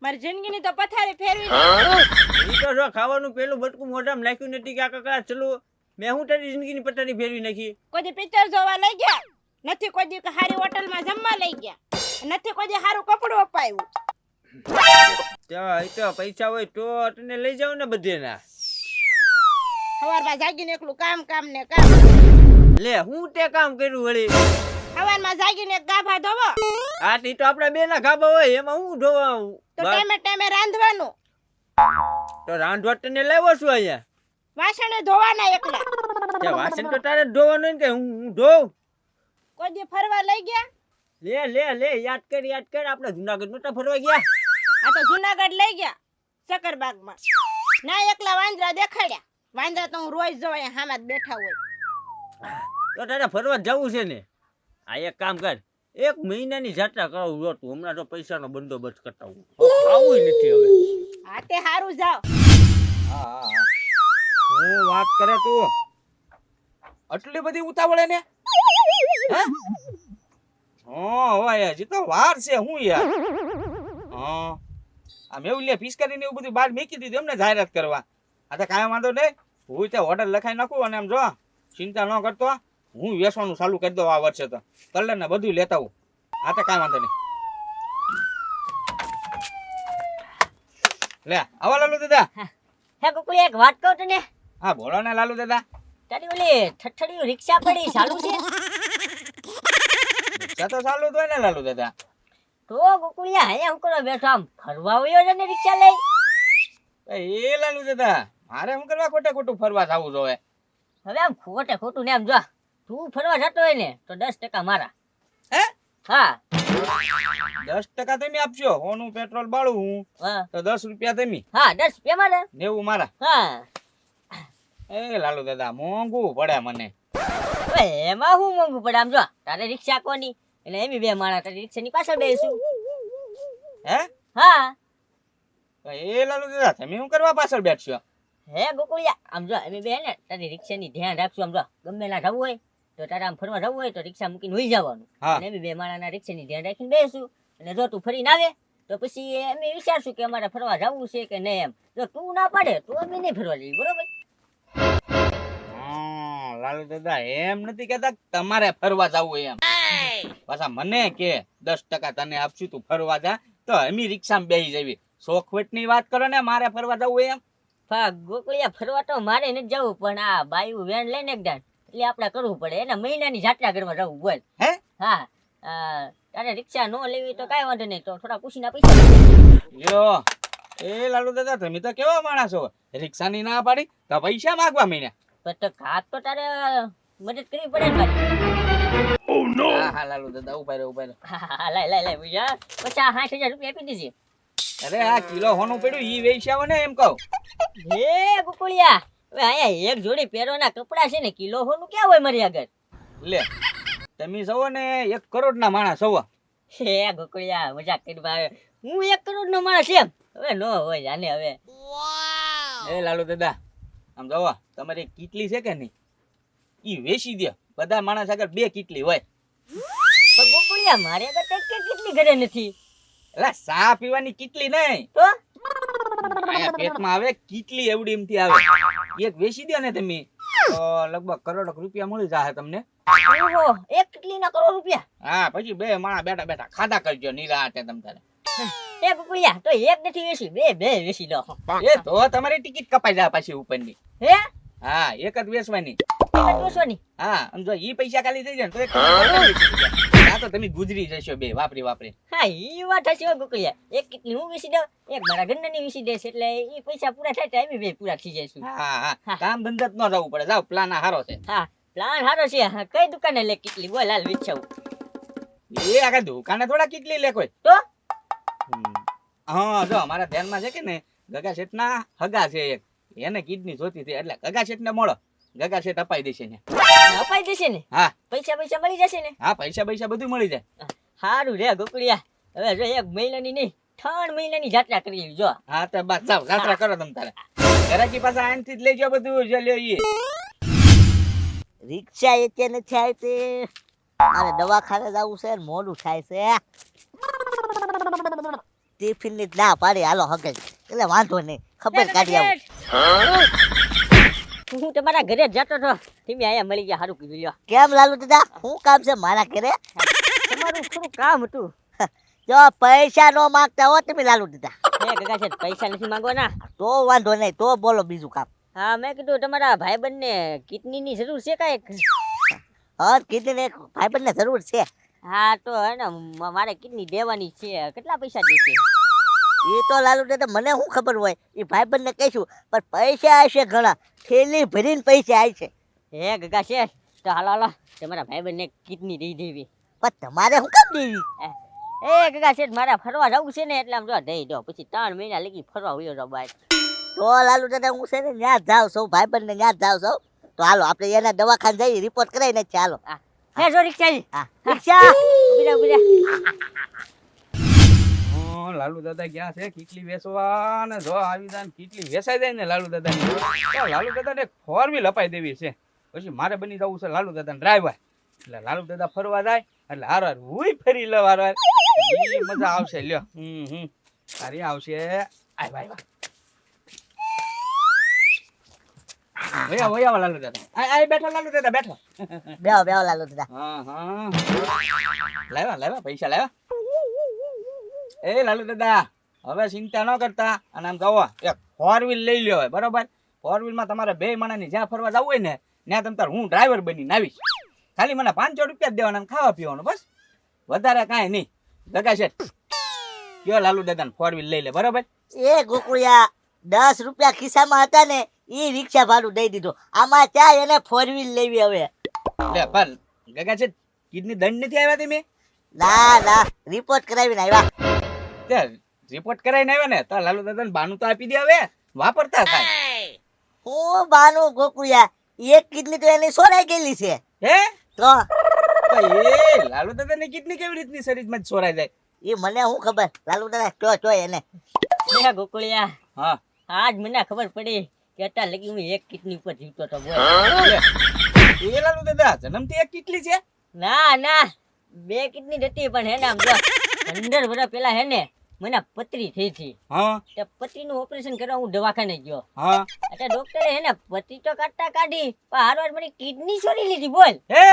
મારી જિંદગીની તો પથારી ફેરવી નાખી. ઈ તો જો ખાવાનું પેલું બટકું મોઢામાં નાખ્યું નથી કે આ કકડા ચલો મેં હું તારી જિંદગીની પથારી ફેરવી નાખી. કોઈ દી પિક્ચર જોવા લઈ ગયા નથી, કોઈ દી સારી હોટલમાં જમવા લઈ ગયા નથી, કોઈ દી સારું કપડું અપાવ્યું. એ તો પૈસા હોય તો તને લઈ જાવ ને બધે ના. સવારમાં જાગીને એકલું કામ કામ ને કામ. લે હું તે કામ કર્યું વળી. સવારમાં જાગીને એક ગાભા ધોવો આ ઈ તો આપડા બે ના ગાભા હોય એમાં હું ધોવા આવું. તો ટાઈમે ટાઈમે રાંધવાનું. તો રાંધવા તને લાવ્યો છું અહીંયા. વાસણે ધોવાના એકલા. તે વાસણ તો તારે જ ધોવાનું ને કે હું ધોઉં. કોઈ દી ફરવા લઈ ગયા? લે યાદ કર આપણે જુનાગઢ નતા ફરવા ગયા. આ તો જુનાગઢ લઈ ગયા સકરબાગમાં. ના એકલા વાંદરા દેખાડ્યા. વાંદરા તો હું રોજ જોઉં અહીંયા હામાં જ બેઠા હોય. તો તારે ફરવા જવું છે ને. આ એક કામ કર, 1 મહિનાની જાત્રા કરાવું જો તું. હમણાં તો પૈસાનો બંદોબસ્ત કરતા હું આવું નથી હવે. હા તે હારું જાવ. હા હું વાત કરે તું આટલી બધી ઉતાવળે ને? હોય હજી તો વાર છે. હું યાર આ મેવલિયા ફિસ્કારી ને એવું બધું બહાર મૂકી દીધું એમને જાહેરાત કરવા. આ તો કાંઈ વાંધો નહીં, હું ત્યાં હોટલ લખાઈ નાખું અને એમ જો ચિંતા ન કરતો, હું વેચવાનું ચાલુ કરી દઉં આ વર્ષે તો. કલર ને બધું લેતા હું. આ તો કાંઈ વાંધો નહીં. લે આવા લાલુ દાદા. હે કુકડી એક વાત કહું તને. હા બોલો ને લાલુ દાદા. તારી ઓલી ઠઠડિયું રિક્ષા પડી ચાલુ છે? રિક્ષા તો ચાલુ જ હોય ને લાલુ દાદા. તો કુકડીયા અહીંયા હું કરો બેઠો આમ ફરવા આવ્યો છે ને રિક્ષા લઈ? એ લાલુ દાદા મારે શું કરવા ખોટે ખોટું ફરવા જવું જોવે? હવે આમ ખોટે ખોટું ને આમ જો તું ફરવા જતો હોય ને તો 10% મારા. હે? હા 10% તમે આપશો. હોનું પેટ્રોલ બાળું હું હા તો 10 રૂપિયા તમે. હા 10 રૂપિયા મારા. 90 મારા. હા એ લાલુ દાદા મોંઘું પડે મને. હવે એમાં હું મોંઘું પડે આમ જો તારે રિક્ષા કોની એટલે એમ બે માણા તારી રિક્ષાની પાછળ બેસું. હે? હા એ લાલુ દાદા તમે શું કરવા પાછળ બેઠશો? હે ગોકુળિયા આમ જો એમ બે ને તારી રિક્ષાની ધ્યાન રાખશું. આમ જો ગમે ના જવું હોય તો તારે આમ ફરવા જવું હોય તો રિક્ષા મૂકીને હોઈ જવાનું. હા. અને એમ બે માણાના રિક્ષાની ધ્યાન રાખીને બેસું. અને જો તું ફરીને આવે તો પછી અમે વિચારશું કે અમારે ફરવા જવું છે કે નહીં. એમ જો તું ના પાડે તો અમે નહીં ફરવા જઈએ. બરોબર? લાલુ દાદા એમ નથી કેતા કે તમારે ફરવા જવું એમ. પાછા મને કે 10% તને આપશું તું ફરવા જા તો અમે રિક્ષામાં બેસી જવી. શોખવટ ની વાત કરો ને મારે ફરવા જવું એમ. હા ગોકુળિયા ફરવા તો મારે નથી જવું પણ આ બાયું વેન લઈને એક દાન એટલે આપણે કરવું પડે. એને મહિનાની જાત્રા કરવા જવું બોલ. હે? હા તારે રિક્ષા નો લેવી તો કાંઈ વાંધો નહીં, તો થોડા ખુશીના પૈસા. યો એ લાલુ દાદા તમે તો કેવા માણસ છો? રિક્ષાની ના પાડી તો પૈસા માંગવા મહિના. પણ તો કાક તો તારે મદદ કરવી પડે ને ભાઈ. હા હા લાલુ દાદા ઉભા રહો. હા લઈ ભૈયા 50-60 હજાર રૂપિયા આપી દેજે. અરે આ કિલો હોનું પડ્યું ઈ વેચાવો ને એમ કહું. હે ગોકુળિયા હવે અહીંયા એક જોડી પહેરવાના કપડા છે ને કિલો હોનું ક્યાં હોય મારી આગળ? લે તમે સવો ને 1 કરોડ ના માણસ સવો. હે ગોકુળિયા મજાક કરવા આવે. હું 1 કરોડ નો માણસ એમ હવે નો હોય જાને. હવે એ લાલુ દાદા આમ જોવો તમારી કીટલી છે કે નહીં ઈ વેચી દે. બધા માણસ આગળ 2 કીટલી હોય. પણ ગોકુળિયા મારી આગળ તો કેટલી ઘરે નથી. એટલે ચા પીવાની કીટલી નહીં તો આયા પેટમાં આવે કીટલી એવડી એમથી આવે. એક વેચી દે ને તમે તો લગભગ કરોડ રૂપિયા મળી જાય તમને. ઓહો 1 કેટલી ના કરોડ રૂપિયા. હા પછી 2 માણસ બેઠા બેઠા ખાધા કરજો નિરાતે તમ તારે. એ ગોકુળિયા તો એક નથી વેચી બે વેચી લો. એ તો તમારી ટિકિટ કપાઈ જાય પછી ઉપરની. હે હા એક જ વેચવાની. વેચવાની? હા આમ જો ઈ પૈસા ખાલી થઈ જાય ને તો એક આ તો તમે ગુજરી જશો બે વાપરી. હા ઈ વાત હશે હો ગોકુળિયા. એક કેટલી હું વેચી દઉં, એક મારા ઘરની વેચી દેશ એટલે ઈ પૈસા પૂરા થાય તો અમે બે પૂરા થઈ જઈશું. હા કામ ધંધા ન જવું પડે. જાવ પ્લાન હારો છે. હા પ્લાન સારો છે. હા કઈ દુકાને લે કેટલી બોલ હાલ વેચાવું. એ આગળ દુકાને થોડા કેટલી લે કોઈ તો હા જો અમારા ધ્યાનમાં છે કે ને ગગા શેઠ ના હગા છે એક, એને કિડની જોતી હતી એટલે ગગા શેઠ ને મળો. ગગા શેઠ અપાઈ દેશે ને. અપાઈ દેશે ને? હા પૈસા મળી જશે ને? હા પૈસા બધું મળી જાય. સારું રે ગોકુળિયા હવે જો 1 મહિનાની નહીં 3 મહિનાની જાત્રા કરી જો. હા તો બસ જાવ જાત્રા કરો તમ તારે. ઘરેથી પાછા આનથી જ લઈ જાવ બધું જો લ્યો ઈ. રિક્ષા એકે નથી આવતી. મારે દવાખાને જવું છે, મોડું થાય છે. ટિફિન ની ના પાડી હાલો હગે એટલે વાંધો નહીં ખબર કાઢી આવું હું તમારા ઘરે જ જતો હતો તમે અહીંયા મળી ગયા સારું કીધું લ્યો કેમ લાલુ દાદા શું કામ છે મારા ઘરે તમારું થોડું કામ હતું જો પૈસા નો માંગતા હો તમે લાલુ દાદા હે ગગા છે પૈસા નથી માંગવાના તો વાંધો નહીં તો બોલો બીજું કામ હા મેં કીધું તમારા ભાઈબંધને કિડનીની જરૂર છે કાંઈક હા કીધું ને ભાઈબંધ ને જરૂર છે હા તો હે ને મારે કિડની દેવાની છે કેટલા પૈસા દેશે એ તો લાલુ દાદા મને શું ખબર હોય એ ભાઈબંધ ને કહીશું પણ પૈસા હશે ઘણા થેલી ભરીને પૈસા આવશે હે ગગા છે તો હાલો હાલો તમારા ભાઈબંધને કિડની દઈ દેવી પણ તમારે શું કામ દેવી એ ગગા છે મારે ફરવા જવું છે ને એટલે આમ જો દઈ દો પછી 3 મહિના લગી ફરવા વયો જાવ બહાર તો લાલુ દાદા હું છે ને ત્યાં જાઉં છું ભાઈબંધ ને ત્યાં જાઉં છું તો હાલો આપણે એના દવાખાને જઈ રિપોર્ટ કરાવીને જ ચાલો હે જો રિક્ષા હા રિક્ષા ઉભી જા લાલુ દાદા ગયા છે કીટલી વેચવા ને જો આવી જાય ને કીટલી વેચાઈ જાય ને લાલુ દાદા તો લાલુ દાદા ને 4 વ્હીલ અપાઈ દેવી છે પછી મારે બની જવું છે લાલુ દાદા ડ્રાઈવર એટલે લાલુ દાદા ફરવા જાય એટલે હાર હુંય ફરી લે વાર મજા આવશે લ્યો સારી આવશે આય ભાઈ વાહ વયા વયા લાલુ દાદા આય બેઠો લાલુ દાદા બેઠો બેહો બેહો લાલુ દાદા હા લાવ્યા લાવ્યા પૈસા લાવ્યા એ લાલુ દાદા હવે ચિંતા ન કરતા અને આમ કહો એક 4 વ્હીલ લઈ લ્યો બરોબર 4 વ્હીલ માં તમારે બે માણાની જ્યાં ફરવા જવું હોય ને ત્યાં તમ તાર હું ડ્રાઈવર બનીને આવીશ ખાલી મને 500 રૂપિયા જ દેવાના અને ખાવા પીવાનું બસ વધારે કાંઈ નહીં ગગા છે કયો લાલુ દાદા 4 વ્હીલ લઈ લે બરોબર એ ગોકુળિયા 10 રૂપિયા ખિસ્સામાં હતા ને ઈ રિક્ષા ભાડું દઈ દીધું આમાં ત્યાં એને 4 વ્હીલ લેવી હવે લે પણ ગગા છે કિડની દંડ નથી આવ્યા તમે ના ના રિપોર્ટ કરાવીને આવ્યા તે રિપોર્ટ કરાવીને આવ્યા ને તો લાલુ દાદા બાનું તો આપી દે હવે વાપરતા થાય હું બાનું ગોકુળિયા એક કિડની તો એની સોરાઈ ગયેલી છે હે તો એ લાલુ દાદા ની કિડની કેવી રીતની શરીરમાં જ ચોરાઈ જાય એ મને શું ખબર લાલુ દાદા તો એને હે ગોકુળિયા હા આજ મને ખબર પડી કે અત્યારે લગી હું એક કિડની ઉપર જીવતો તો બોલ એ લાલુ દાદા જન્મથી એક કિટલી છે ના ના 2 કિડની હતી પણ હે ને આમ જો 15 વર્ષ પહેલા હે ને મને પથરી થઈ હતી હા તે પથરીનું ઓપરેશન કરવા હું દવાખાને ગયો હા એટલે ડોક્ટરે હે ને પથરી તો કાઢી પણ હારવાર મારી કિડની ચોરી લીધી બોલ હે